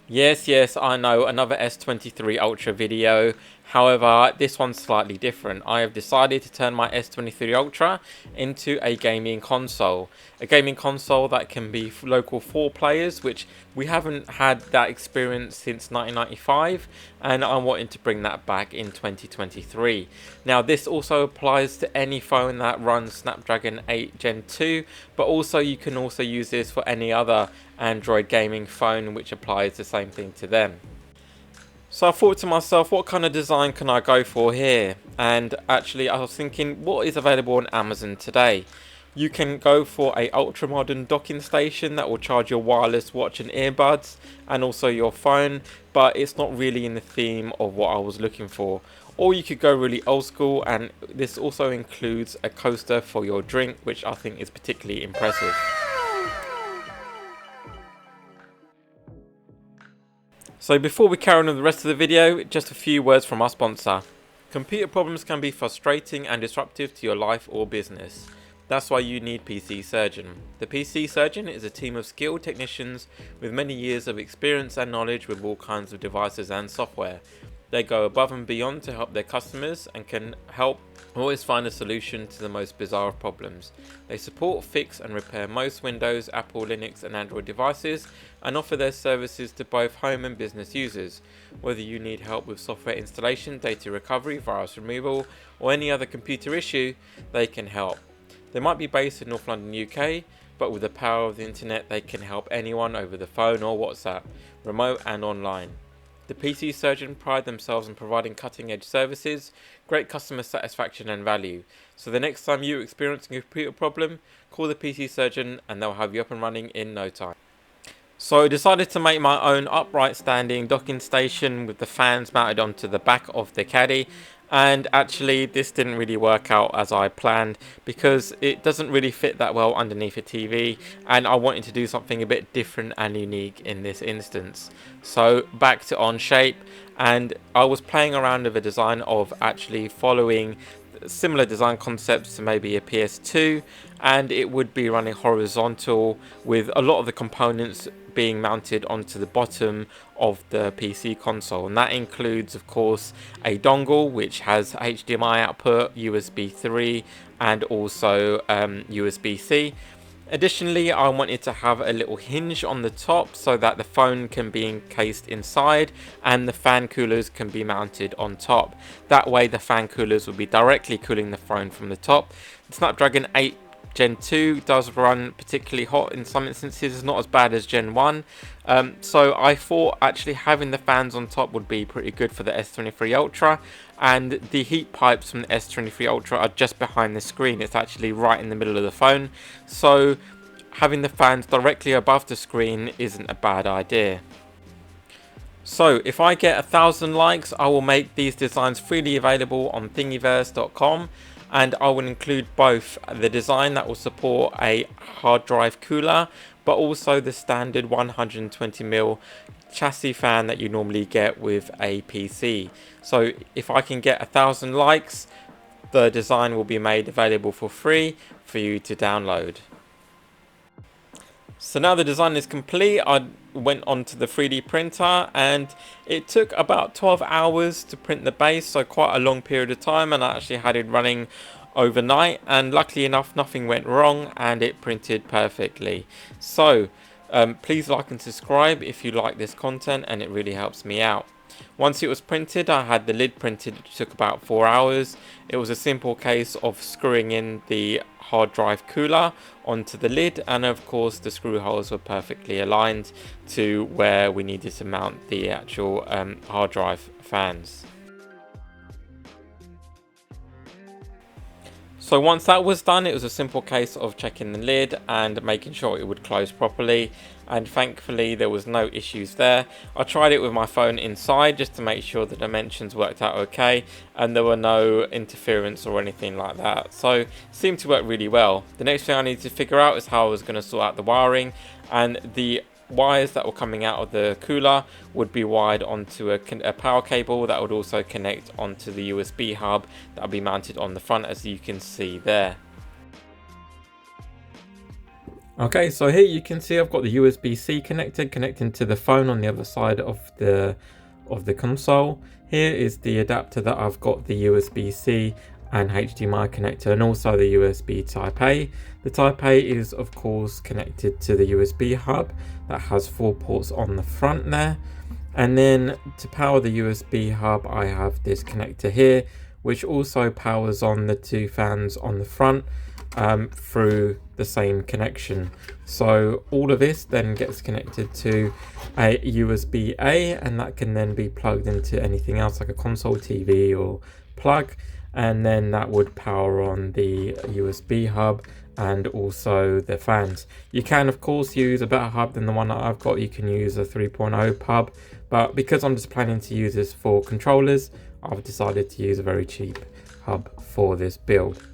Yes, I know, another S23 Ultra video. However, this one's slightly different. I have decided to turn my S23 Ultra into a gaming console. A gaming console that can be local 4 players, which we haven't had that experience since 1995, and I'm wanting to bring that back in 2023. Now, this also applies to any phone that runs Snapdragon 8 Gen 2, but also you can also use this for any other Android gaming phone, which applies the same thing to them. So I thought to myself, what kind of design can I go for here? And actually I was thinking, what is available on Amazon today? You can go for a ultra modern docking station that will charge your wireless watch and earbuds and also your phone, but it's not really in the theme of what I was looking for. Or you could go really old school, and this also includes a coaster for your drink, which I think is particularly impressive. So before we carry on with the rest of the video, just a few words from our sponsor. Computer problems can be frustrating and disruptive to your life or business. That's why you need PC Surgeon. The PC Surgeon is a team of skilled technicians with many years of experience and knowledge with all kinds of devices and software. They go above and beyond to help their customers and can help always find a solution to the most bizarre of problems. They support, fix and repair most Windows, Apple, Linux and Android devices and offer their services to both home and business users. Whether you need help with software installation, data recovery, virus removal or any other computer issue, they can help. They might be based in North London, UK, but with the power of the internet they can help anyone over the phone or WhatsApp, remote and online. The PC Surgeon pride themselves on providing cutting-edge services, great customer satisfaction and value. So the next time you're experiencing a computer problem, call the PC Surgeon and they'll have you up and running in no time. So I decided to make my own upright standing docking station with the fans mounted onto the back of the caddy, and actually this didn't really work out as I planned because it doesn't really fit that well underneath a TV, and I wanted to do something a bit different and unique in this instance. So back to Onshape, and I was playing around with a design of actually following similar design concepts to maybe a PS2, and it would be running horizontal with a lot of the components being mounted onto the bottom of the PC console, and that includes of course a dongle which has HDMI output, USB 3 and also USB-C. Additionally, I wanted to have a little hinge on the top so that the phone can be encased inside and the fan coolers can be mounted on top. That way the fan coolers will be directly cooling the phone from the top. The Snapdragon 8 Gen 2 does run particularly hot in some instances, it's not as bad as Gen 1. So I thought actually having the fans on top would be pretty good for the S23 Ultra, and the heat pipes from the S23 Ultra are just behind the screen. It's actually right in the middle of the phone, so having the fans directly above the screen isn't a bad idea. So if I get 1,000 likes, I will make these designs freely available on thingiverse.com, and I will include both the design that will support a hard drive cooler, but also the standard 120mm chassis fan that you normally get with a PC. So if I can get 1,000 likes, the design will be made available for free for you to download. So now the design is complete, I went onto the 3D printer and it took about 12 hours to print the base, so quite a long period of time, and I actually had it running overnight, and luckily enough nothing went wrong and it printed perfectly. So please like and subscribe if you like this content, and it really helps me out. Once it was printed, I had the lid printed. It took about 4 hours. It was a simple case of screwing in the hard drive cooler onto the lid, and of course the screw holes were perfectly aligned to where we needed to mount the actual hard drive fans. So once that was done, it was a simple case of checking the lid and making sure it would close properly, and thankfully there was no issues there. I tried it with my phone inside just to make sure the dimensions worked out okay, and there were no interference or anything like that, so it seemed to work really well. The next thing I needed to figure out is how I was going to sort out the wiring, and the wires that were coming out of the cooler would be wired onto a power cable that would also connect onto the USB hub that will be mounted on the front, as you can see there. Okay, so here you can see I've got the USB-C connecting to the phone on the other side of the console. Here is the adapter that I've got the USB-C and HDMI connector, and also the USB Type A. The Type A is of course connected to the USB hub that has 4 ports on the front there. And then to power the USB hub, I have this connector here, which also powers on the 2 fans on the front through the same connection. So all of this then gets connected to a USB A, and that can then be plugged into anything else like a console, TV or plug, and then that would power on the USB hub and also the fans. You can of course use a better hub than the one that I've got. You can use a 3.0 hub, but because I'm just planning to use this for controllers, I've decided to use a very cheap hub for this build.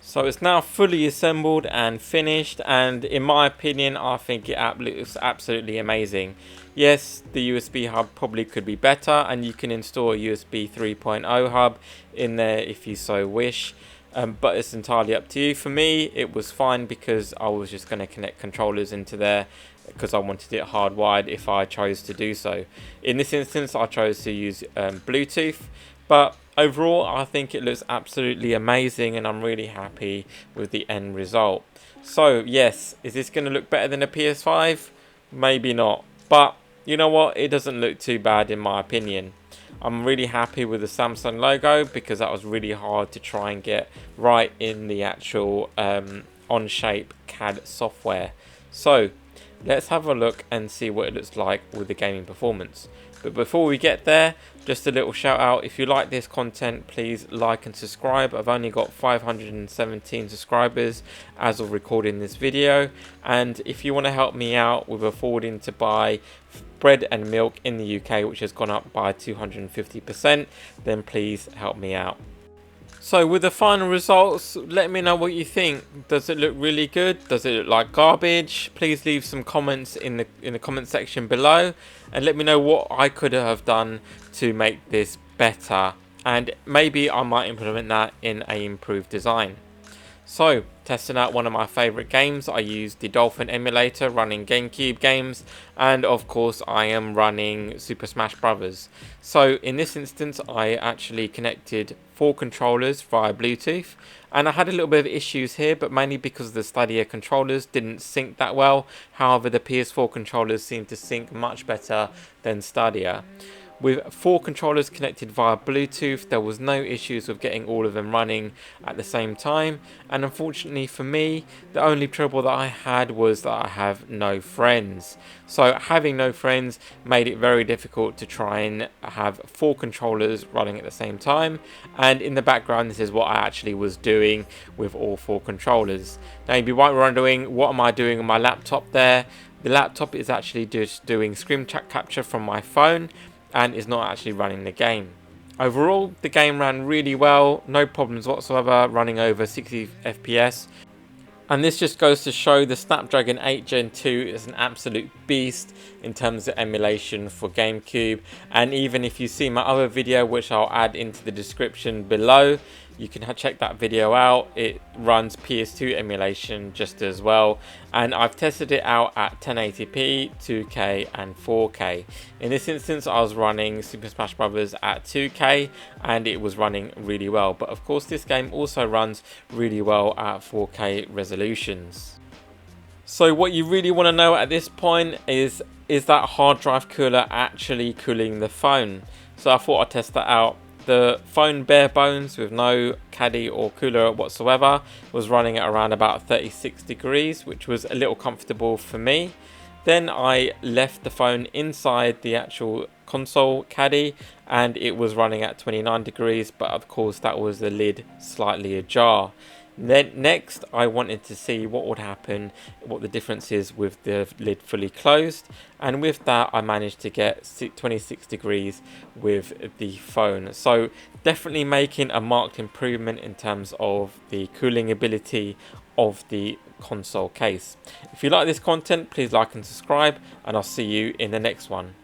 So it's now fully assembled and finished, and in my opinion I think it looks absolutely amazing. Yes, the USB hub probably could be better, and you can install a USB 3.0 hub in there if you so wish, but it's entirely up to you. For me it was fine because I was just going to connect controllers into there because I wanted it hardwired if I chose to do so. In this instance I chose to use Bluetooth, but overall I think it looks absolutely amazing and I'm really happy with the end result. So yes, is this going to look better than a PS5? Maybe not, but you know what, it doesn't look too bad in my opinion. I'm really happy with the Samsung logo because that was really hard to try and get right in the actual Onshape CAD software. So let's have a look and see what it looks like with the gaming performance. But before we get there, just a little shout out. If you like this content, please like and subscribe. I've only got 517 subscribers as of recording this video. And if you want to help me out with affording to buy bread and milk in the UK, which has gone up by 250%, then please help me out. So with the final results, let me know what you think. Does it look really good? Does it look like garbage? Please leave some comments in the comment section below and let me know what I could have done to make this better, and maybe I might implement that in a improved design. So, testing out one of my favourite games, I used the Dolphin emulator running GameCube games, and of course I am running Super Smash Bros. So in this instance I actually connected 4 controllers via Bluetooth, and I had a little bit of issues here, but mainly because the Stadia controllers didn't sync that well. However, the PS4 controllers seem to sync much better than Stadia. With 4 controllers connected via Bluetooth, there was no issues with getting all of them running at the same time, and unfortunately for me, the only trouble that I had was that I have no friends. So having no friends made it very difficult to try and have 4 controllers running at the same time, and in the background this is what I actually was doing with all 4 controllers. Now you'd be wondering, what am I doing on my laptop there? The laptop is actually just doing screen capture from my phone and is not actually running the game. Overall, the game ran really well, no problems whatsoever, running over 60 FPS. And this just goes to show the Snapdragon 8 Gen 2 is an absolute beast in terms of emulation for GameCube. And even if you see my other video, which I'll add into the description below, you can check that video out. It runs PS2 emulation just as well, and I've tested it out at 1080p, 2K and 4K. In this instance I was running Super Smash Bros at 2K and it was running really well, but of course this game also runs really well at 4K resolutions. So what you really want to know at this point is that hard drive cooler actually cooling the phone? So I thought I'd test that out. The phone bare bones with no caddy or cooler whatsoever was running at around about 36 degrees, which was a little comfortable for me. Then I left the phone inside the actual console caddy and it was running at 29 degrees, but of course that was the lid slightly ajar. Then next I wanted to see what would happen, what the difference is with the lid fully closed, and with that I managed to get 26 degrees with the phone. So definitely making a marked improvement in terms of the cooling ability of the console case. If you like this content, please like and subscribe, and I'll see you in the next one.